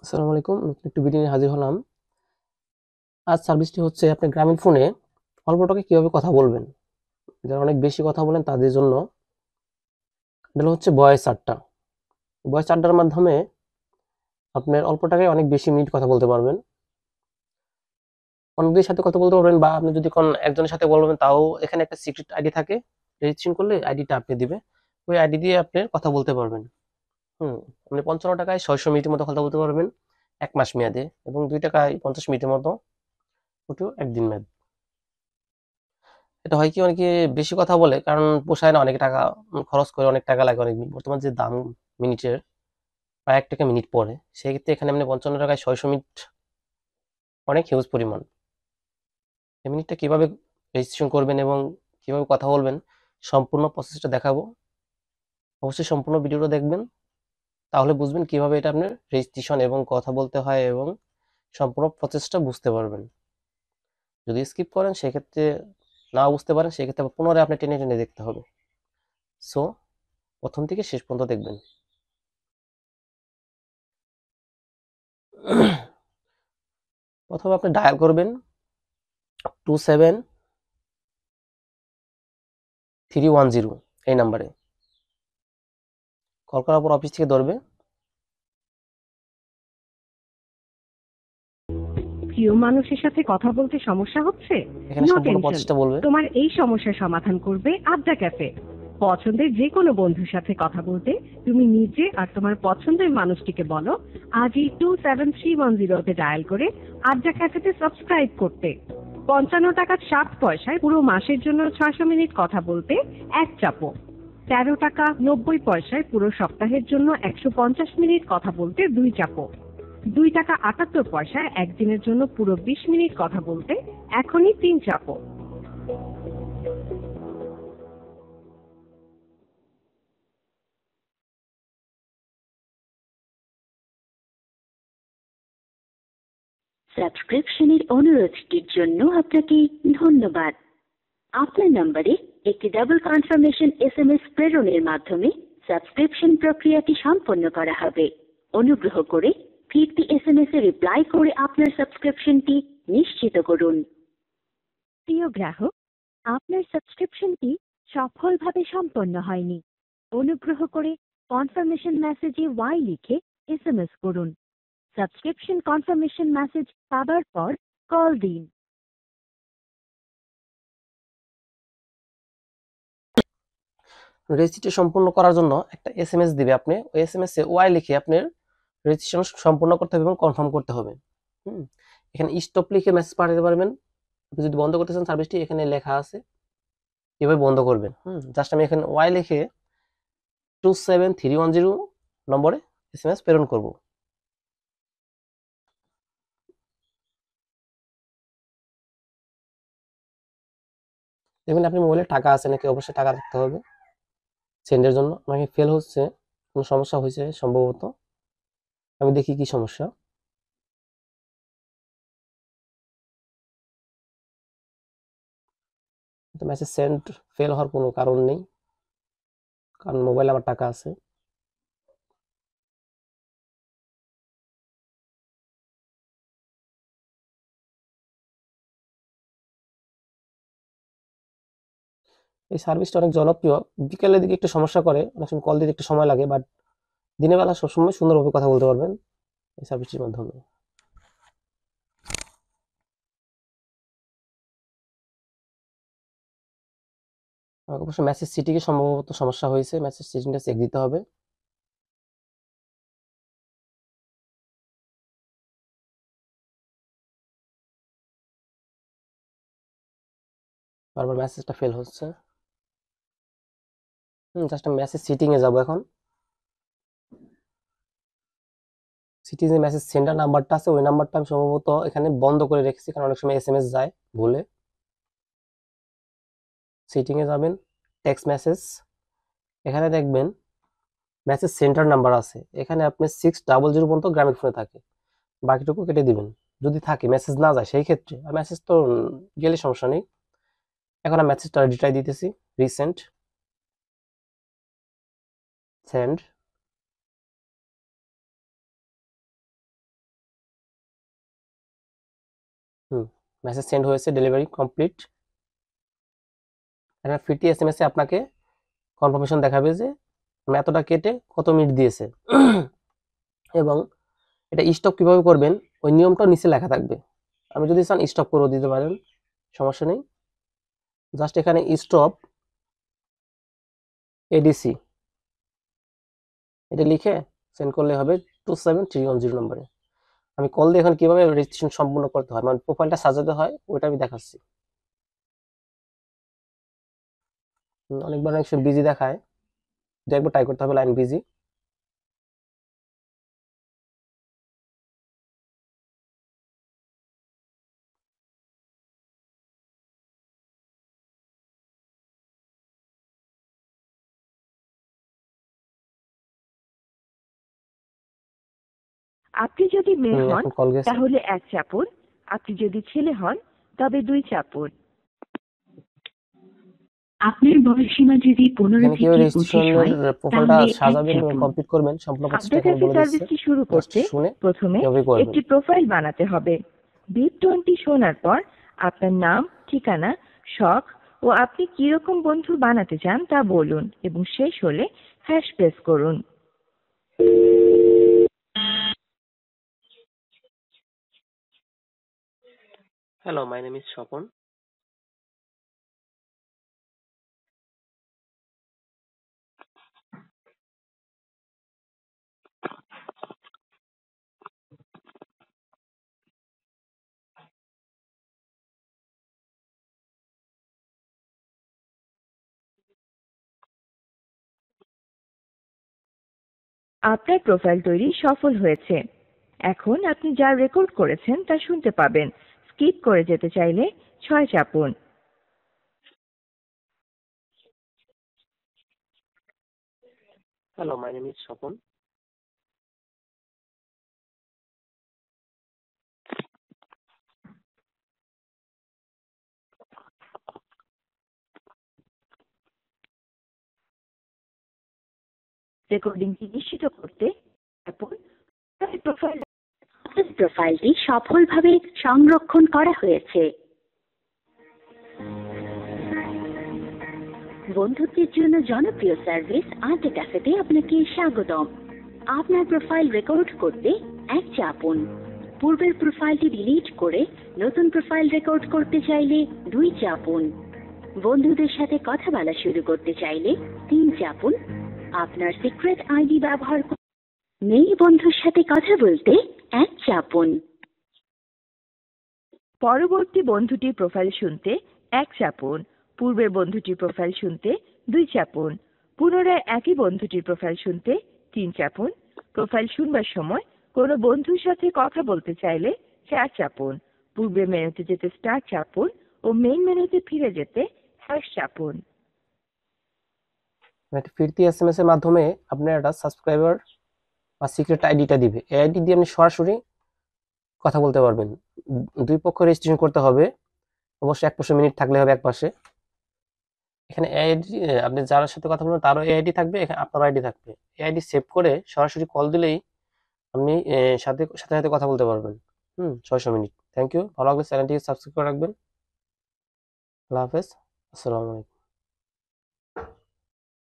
আসসালামু আলাইকুম। নতুন একটি ভিডিও নিয়ে হাজির হলাম। আজ সার্ভিসটি হচ্ছে আপনি গ্রামীণ ফোনে অল্প টাকায় কিভাবে কথা বলবেন। যারা অনেক বেশি কথা বলেন তাদের জন্য এটা হচ্ছে ভয়েস আড্ডা। ভয়েস আড্ডার মাধ্যমে আপনার অল্প টাকায় অনেক বেশি মিনিট কথা বলতে পারবেন। অন্যদের সাথে কথা বলতে পারবেন বা আপনি যদি কোন একজনের সাথে বলবেন তাও এখানে একটা সিক্রেট আইডি থাকে। রেজিস্ট্রেশন করলে আইডিটা আপনি দিবে। ওই আইডি দিয়ে আপনি কথা বলতে পারবেন। আপনি ৫৫ টাকায় ৬০০ মিনিটের মতো কথা বলতে পারবেন ১ মাস মেয়াদে এবং ২ টাকায় ৫০ মিনিটের মতো ওটিও ১ দিন মেয়াদ। এটা হয় কি অনেকে বেশি কথা বলে কারণ পোষায় না অনেক টাকা খরচ করে অনেক টাকা লাগে অনেক বর্তমান যে দাম মিনিটের প্রায় ১ টাকা মিনিট পড়ে সেক্ষেত্রে এখানে আপনি ৫৫ টাকায় ৬০০ মিনিট অনেক হিউজ পরিমাণ। এই মিনিটটা কিভাবে রেজিস্ট্রেশন করবেন এবং কিভাবে কথা বলবেন সম্পূর্ণ প্রসেসটা দেখাবো। অবশ্যই সম্পূর্ণ ভিডিওটা দেখবেন তাহলে বুঝবেন কিভাবে এটা আপনার রেজিস্ট্রেশন এবং কথা বলতে হয় এবং সম্পূর্ণ প্রসেসটা বুঝতে পারবেন। যদি স্কিপ করেন সেক্ষেত্রে না বুঝতে পারেন সেক্ষেত্রে আবার পুনরায় আপনি টেনে টেনে দেখতে হবে। সো প্রথম থেকে শেষ পর্যন্ত দেখবেন। প্রথমে আপনি ডায়াল করবেন 27310 এই নাম্বারে। কল করার পর অফিস থেকে ধরবে। প্রিয় মানুষের সাথে কথা বলতে সমস্যা হচ্ছে? এখানে নো সম্পূর্ণ টেনশন, প্রসেসটা বলবে। তোমার এই সমস্যার সমাধান করবে আড্ডা ক্যাফে। পছন্দের যে কোনো বন্ধুর সাথে কথা বলতে তুমি নিজে আর তোমার পছন্দের মানুষটিকে বলো আজই 27310 তে ডায়াল করে আড্ডা ক্যাফেতে সাবস্ক্রাইব করতে। ৫৫ টাকা ৭ পয়সায় পুরো মাসের জন্য ৬০০ মিনিট কথা বলতে এক চাপো। ১৩ টাকা ৯০ পয়সায় পুরো সপ্তাহের জন্য ১৫০ মিনিট কথা বলতে ২ চাপো। ২ টাকা ৭৮ পয়সায় একদিনের জন্য পুরো ২০ মিনিট কথা বলতে এখনই ৩ চাপো। সাবস্ক্রিপশনের অনুরোধটির জন্য আপনাকে ধন্যবাদ। আপনার নম্বরে একটি ডাবল কনফার্মেশন এসএমএস প্রেরণের মাধ্যমে সাবস্ক্রিপশন প্রক্রিয়াটি সম্পন্ন করা হবে। অনুগ্রহ করে ফিরতি এসএমএস এ রিপ্লাই করে আপনার সাবস্ক্রিপশনটি নিশ্চিত করুন। প্রিয় গ্রাহক, আপনার সাবস্ক্রিপশনটি সফলভাবে সম্পন্ন হয়নি। অনুগ্রহ করে কনফার্মেশন মেসেজে ওয়াই লিখে এসএমএস করুন। সাবস্ক্রিপশন কনফার্মেশন মেসেজ পাবার পর কল দিন। রেজিস্ট্রেশন সম্পূর্ণ করার জন্য একটা এসএমএস দিবে আপনি ওই এসএমএস এ ওয়াই লিখে আপনার রেজিস্ট্রেশন সম্পূর্ণ করতে হবে এবং কনফার্ম করতে হবে। এখানে স্টপ লিখে মেসেজ পাঠাতে পারবেন। আপনি যদি বন্ধ করতে চান সার্ভিসটি এখানে লেখা আছে কিভাবে বন্ধ করবেন। জাস্ট আমি এখানে ওয়াই লিখে 27310 নম্বরে এসএমএস প্রেরণ করব। দেখবেন আপনি মোবাইলে টাকা আছে নাকি অবশ্যই টাকা রাখতে হবে সেন্ডের জন্য। আমাকে ফেল হচ্ছে কোনো সমস্যা হয়েছে সম্ভবত। আমি দেখি কি সমস্যা। মেসেজ সেন্ড ফেল হওয়ার কোনো কারণ নেই কারণ মোবাইলে আমার টাকা আছে। এই সার্ভিসটা অনেক জনপ্রিয়। বিকেলের দিকে একটু সমস্যা করে, অনেক সময় কল দিতে একটু সময় লাগে, বাট দিনের বেলা সবসময় সুন্দরভাবে কথা বলতে পারবেন এই সার্ভিসটির মাধ্যমে। অবশ্য মেসেজ সিটিংয়ে সম্ভবত সমস্যা হয়েছে, মেসেজ সিটিংটা চেক দিতে হবে। বারবার মেসেজটা ফেল হচ্ছে। জাস্ট আমি মেসেজ সিটিংয়ে যাব এখন। সিটিজে মেসেজ সেন্ডার নাম্বারটা আছে ওই নাম্বারটা আমি সম্ভবত এখানে বন্ধ করে রেখেছি কারণ অনেক সময় এসএমএস যায় ভুলে। সেটিংয়ে যাবেন, টেক্সট মেসেজ, এখানে দেখবেন মেসেজ সেন্টার নাম্বার আছে। এখানে আপনি 600 পর্যন্ত গ্রামীণ ফোনে থাকে, বাকিটুকু কেটে দিবেন যদি থাকে, মেসেজ না যায় সেই ক্ষেত্রে। আর মেসেজ তো গেলে সমস্যা নেই। এখন আমি মেসেজটা রিট্রাই দিতেছি, রিসেন্ট, সেন্ড। মেসেজ সেন্ড হয়েছে, ডেলিভারি কমপ্লিট। এখানে ফিরতি এসএমএস এ আপনাকে কনফার্মেশন দেখাবে যে এতটা কেটে কত মিনিট দিয়েছে এবং এটা স্টপ কিভাবে করবেন ওই নিয়মটাও নিচে লেখা থাকবে। আপনি যদি চান স্টপ করে দিতে পারেন, সমস্যা নেই। জাস্ট এখানে স্টপ এডিসি এটা লিখে সেন্ড করলে হবে 27310 নম্বরে। আমি কল দিয়ে এখন কিভাবে রেজিস্ট্রেশন সম্পূর্ণ করতে হয়, মানে প্রোফাইলটা সাজাতে হয়, ওইটা আমি দেখাচ্ছি। অনেকবার অনেক সময় বিজি দেখায়, একবার ট্রাই করতে হবে লাইন বিজি। আপনি যদি মেয়ে হন এখন কল গেছে। তাহলে 1 চাপুন, আপনি যদি ছেলে হন তবে 2 চাপুন। আপনার বয়সসীমা যদি 15 এখানে থেকে কিভাবে 25 হয় রেজিস্ট্রেশনের প্রোফাইলটা তাহলে 1 সাজাবেন এবং চাপুন। কমপ্লিট করবেন সম্পূর্ণ প্রসেসটা আপনার এখানে কাছে বলে দিচ্ছে। সার্ভিসটি শুরু করতে শুনে প্রথমে কিভাবে করবেন। একটি প্রোফাইল বানাতে হবে। বিপ20 শোনার পর আপনার নাম, ঠিকানা, শখ ও আপনি কিরকম বন্ধু বানাতে চান তা বলুন এবং শেষ হলে হ্যাশ প্রেস করুন। Hello, my name is Swapan. আপনার প্রোফাইল তৈরি সফল হয়েছে। এখন আপনি যা রেকর্ড করেছেন তা শুনতে পাবেন। স্কিপ করে যেতে চাইলে 6 চাপুন। Hello, my name is Swapan. রেকর্ডিংটি নিশ্চিত করতে প্রোফাইলটি সফলভাবে সংরক্ষণ করা হয়েছে। বন্ধুত্বের জন্য জনপ্রিয় সার্ভিস আড্ডা ক্যাফেতে আপনাকে স্বাগতম। আপনার প্রোফাইল রেকর্ড করতে 1 চাপুন। পূর্বের প্রোফাইলটি ডিলিট করে নতুন প্রোফাইল রেকর্ড করতে চাইলে 2 চাপুন। বন্ধুদের সাথে কথা বলা শুরু করতে চাইলে 3 চাপুন। আপনার সিক্রেট আইডি ব্যবহার নেই বন্ধুর সাথে কথা বলতে 1 চাপুন। পরবর্তী বন্ধুটির প্রোফাইল শুনতে 1 চাপুন। পূর্বের বন্ধুটির প্রোফাইল শুনতে 2 চাপুন। পুনরায় একই বন্ধুটির প্রোফাইল শুনতে 3 চাপুন। প্রোফাইল শুনবার সময় কোনো বন্ধুর সাথে কথা বলতে চাইলে 4 চাপুন। পূর্বের মেনুতে যেতে স্টার চাপুন ও মেইন মেনুতে ফিরে যেতে হ্যাশ চাপুন। একটা ফিরতি এসএমএস এর মাধ্যমে আপনার একটা সাবস্ক্রাইবার বা সিক্রেট আইডিটা দিবে। এই আইডি দিয়ে আপনি সরাসরি কথা বলতে পারবেন। দুই পক্ষ রেজিস্ট্রেশন করতে হবে, অবশ্যই 1% মিনিট থাকলে হবে এক পাশে। এখানে আইডি আপনি যার সাথে কথা বলবেন তারও আইডি থাকবে, এখানে আপনার আইডি থাকবে। এই আইডি সেভ করে সরাসরি কল দিলেই আপনি সাথে সাথে কথা বলতে পারবেন। 600 মিনিট। Thank you. ভালো লাগলে চ্যানেলটিকে সাবস্ক্রাইব করে রাখবেন। আল্লাহ হাফেজ। আসসালামু আলাইকুম।